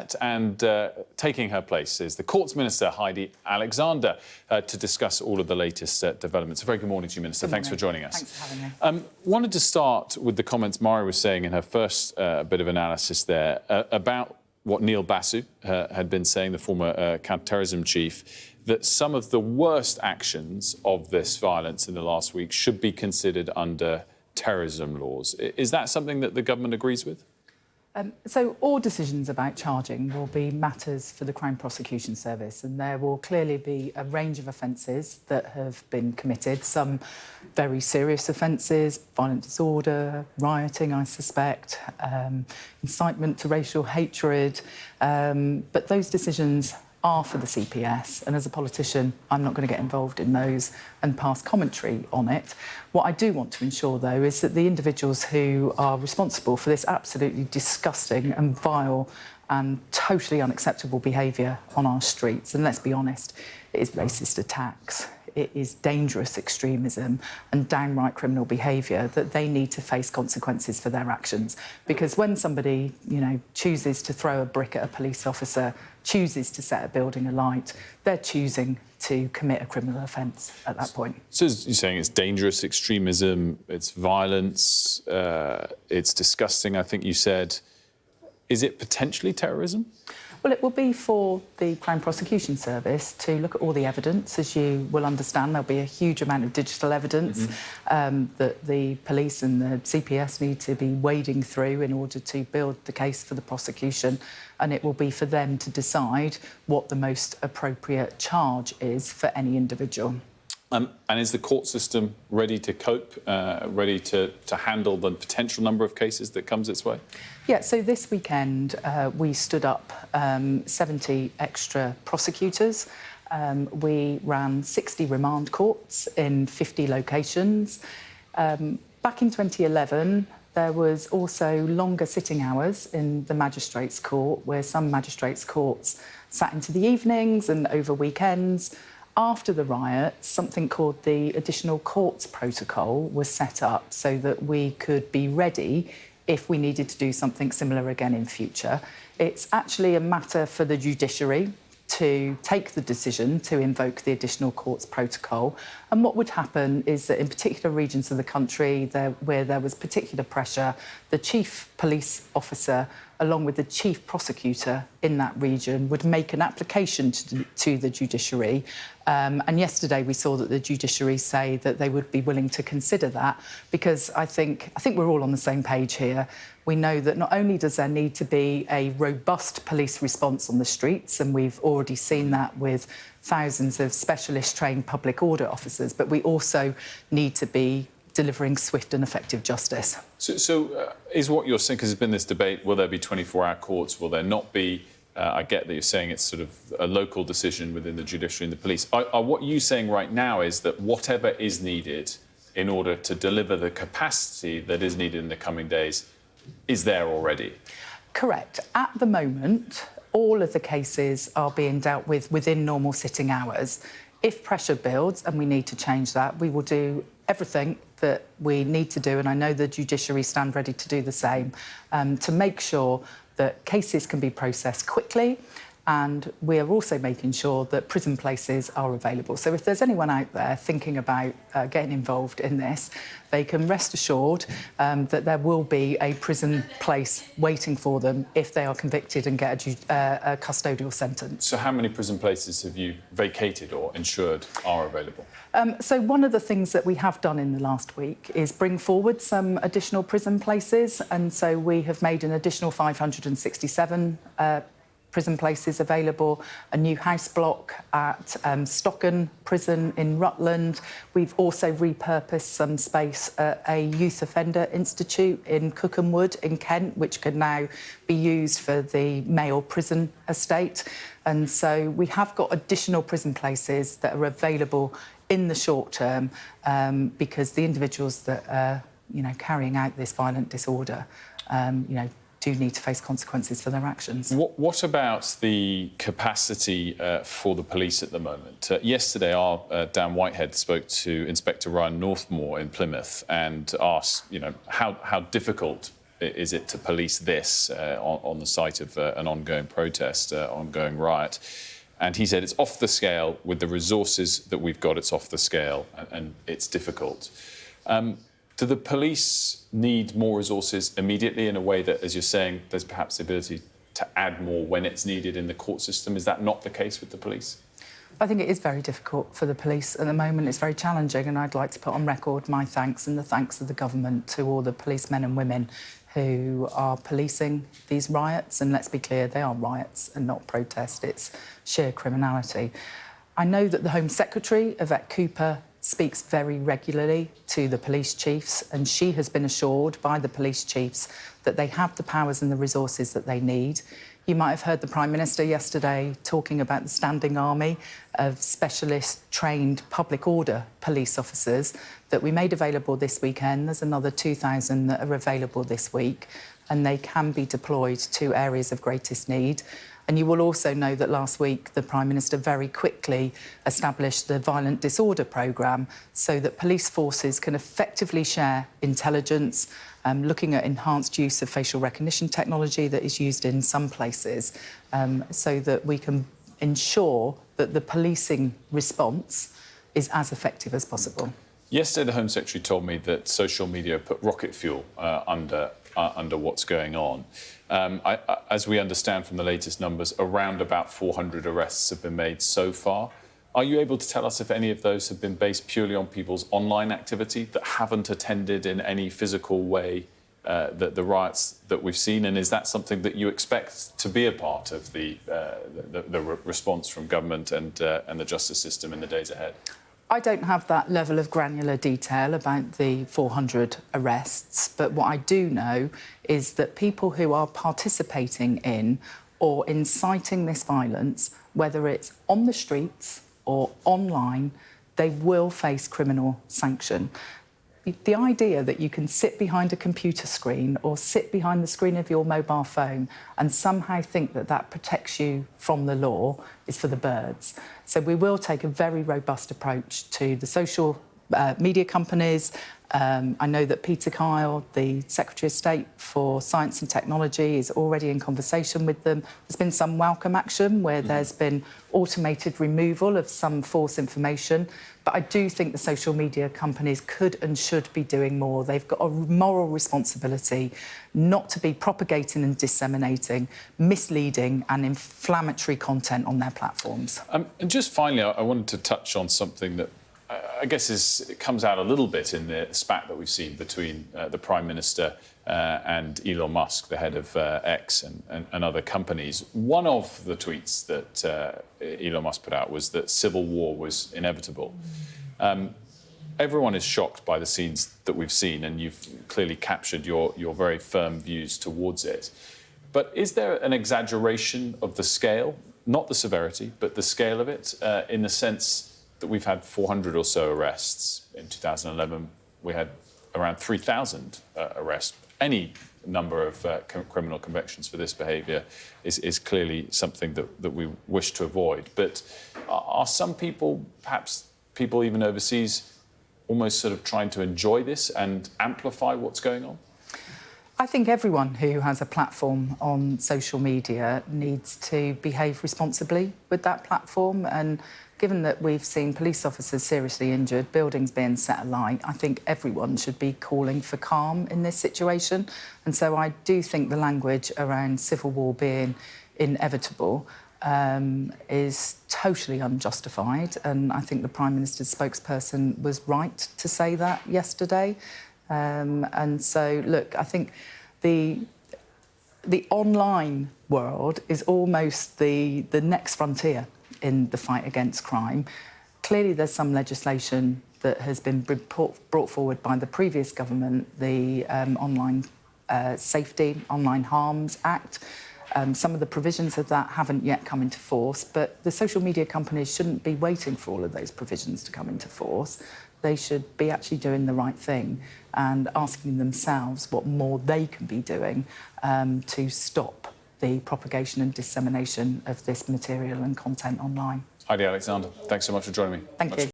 that, and taking her place is the Courts Minister, Heidi Alexander, to discuss all of the latest developments. A very good morning to you, Minister. Thanks for joining us. Thanks for having me. Wanted to start with the comments Mari was saying in her first bit of analysis there about what Neil Basu had been saying, the former counter-terrorism chief, that some of the worst actions of this violence in the last week should be considered under terrorism laws. Is that something that the government agrees with? So all decisions about charging will be matters for the Crown Prosecution Service, and there will clearly be a range of offences that have been committed, some very serious offences, violent disorder, rioting, I suspect, incitement to racial hatred, but those decisions are for the CPS, and as a politician I'm not going to get involved in those and pass commentary on it. What I do want to ensure, though, is that the individuals who are responsible for this absolutely disgusting and vile and totally unacceptable behaviour on our streets, and let's be honest, it is racist attacks, it is dangerous extremism and downright criminal behaviour, that they need to face consequences for their actions. Because when somebody, chooses to throw a brick at a police officer, chooses to set a building alight, they're choosing to commit a criminal offence at that point. So you're saying it's dangerous extremism, it's violence, it's disgusting, I think you said. Is it potentially terrorism? Well, it will be for the Crown Prosecution Service to look at all the evidence. As you will understand, there'll be a huge amount of digital evidence that the police and the CPS need to be wading through in order to build the case for the prosecution, and it will be for them to decide what the most appropriate charge is for any individual. And is the court system ready to cope, ready to handle the potential number of cases that comes its way? Yeah, so this weekend we stood up 70 extra prosecutors. We ran 60 remand courts in 50 locations. Back in 2011, there was also longer sitting hours in the magistrates' court, where some magistrates' courts sat into the evenings and over weekends. After the riots, something called the Additional Courts Protocol was set up so that we could be ready if we needed to do something similar again in future. It's actually a matter for the judiciary to take the decision to invoke the Additional Courts Protocol. And what would happen is that in particular regions of the country where there was particular pressure, the chief police officer, along with the chief prosecutor in that region, would make an application to the judiciary. And yesterday we saw that the judiciary say that they would be willing to consider that, because I think we're all on the same page here. We know that not only does there need to be a robust police response on the streets, and we've already seen that with thousands of specialist trained public order officers, but we also need to be delivering swift and effective justice. So is what you're saying, because there's been this debate, will there be 24-hour courts, will there not be? I get that you're saying it's sort of a local decision within the judiciary and the police. Are what you're saying right now is that whatever is needed in order to deliver the capacity that is needed in the coming days is there already? Correct. At the moment, all of the cases are being dealt with within normal sitting hours. If pressure builds and we need to change that, we will do everything that we need to do, and I know the judiciary stand ready to do the same, to make sure that cases can be processed quickly, and we are also making sure that prison places are available. So if there's anyone out there thinking about getting involved in this, they can rest assured that there will be a prison place waiting for them if they are convicted and get a custodial sentence. So how many prison places have you vacated or ensured are available? So one of the things that we have done in the last week is bring forward some additional prison places, and so we have made an additional 567 prison places available, a new house block at Stocken Prison in Rutland. We've also repurposed some space at a youth offender institute in Cookham in Kent, which can now be used for the male prison estate. And so we have got additional prison places that are available in the short term, because the individuals that are, carrying out this violent disorder, do need to face consequences for their actions. What about the capacity for the police at the moment? Yesterday, our Dan Whitehead spoke to Inspector Ryan Northmore in Plymouth and asked, how difficult is it to police this on the site of an ongoing protest, ongoing riot? And he said it's off the scale. With the resources that we've got, it's off the scale, and it's difficult. Do the police need more resources immediately in a way that, as you're saying, there's perhaps the ability to add more when it's needed in the court system? Is that not the case with the police? I think it is very difficult for the police at the moment. It's very challenging, and I'd like to put on record my thanks and the thanks of the government to all the policemen and women who are policing these riots. And let's be clear, they are riots and not protest. It's sheer criminality. I know that the Home Secretary, Yvette Cooper, speaks very regularly to the police chiefs, and she has been assured by the police chiefs that they have the powers and the resources that they need. You might have heard the Prime Minister yesterday talking about the standing army of specialist trained public order police officers that we made available this weekend. There's another 2,000 that are available this week, and they can be deployed to areas of greatest need. And you will also know that last week the Prime Minister very quickly established the Violent Disorder Programme so that police forces can effectively share intelligence, looking at enhanced use of facial recognition technology that is used in some places, so that we can ensure that the policing response is as effective as possible. Yesterday, the Home Secretary told me that social media put rocket fuel under what's going on. As we understand from the latest numbers, around about 400 arrests have been made so far. Are you able to tell us if any of those have been based purely on people's online activity that haven't attended in any physical way the riots that we've seen? And is that something that you expect to be a part of the response from government and the justice system in the days ahead? I don't have that level of granular detail about the 400 arrests, but what I do know is that people who are participating in or inciting this violence, whether it's on the streets or online, they will face criminal sanction. The idea that you can sit behind a computer screen or sit behind the screen of your mobile phone and somehow think that that protects you from the law is for the birds. So we will take a very robust approach to the social media companies. I know that Peter Kyle, the Secretary of State for Science and Technology, is already in conversation with them. There's been some welcome action where there's been automated removal of some false information. But I do think the social media companies could and should be doing more. They've got a moral responsibility not to be propagating and disseminating misleading and inflammatory content on their platforms. And just finally, I wanted to touch on something that I guess it comes out a little bit in the spat that we've seen between the Prime Minister and Elon Musk, the head of X and other companies. One of the tweets that Elon Musk put out was that civil war was inevitable. Everyone is shocked by the scenes that we've seen, and you've clearly captured your very firm views towards it. But is there an exaggeration of the scale, not the severity, but the scale of it, in the sense that we've had 400 or so arrests? In 2011, we had around 3,000 arrests. Any number of criminal convictions for this behaviour is clearly something that we wish to avoid. But are some people, perhaps people even overseas, almost sort of trying to enjoy this and amplify what's going on? I think everyone who has a platform on social media needs to behave responsibly with that platform. And given that we've seen police officers seriously injured, buildings being set alight, I think everyone should be calling for calm in this situation. And so I do think the language around civil war being inevitable is totally unjustified. And I think the Prime Minister's spokesperson was right to say that yesterday. And so, look, I think the online world is almost the next frontier in the fight against crime. Clearly, there's some legislation that has been brought forward by the previous government, the Online Safety, Online Harms Act. Some of the provisions of that haven't yet come into force, but the social media companies shouldn't be waiting for all of those provisions to come into force. They should be actually doing the right thing and asking themselves what more they can be doing to stop the propagation and dissemination of this material and content online. Heidi Alexander, thanks so much for joining me. Thank you.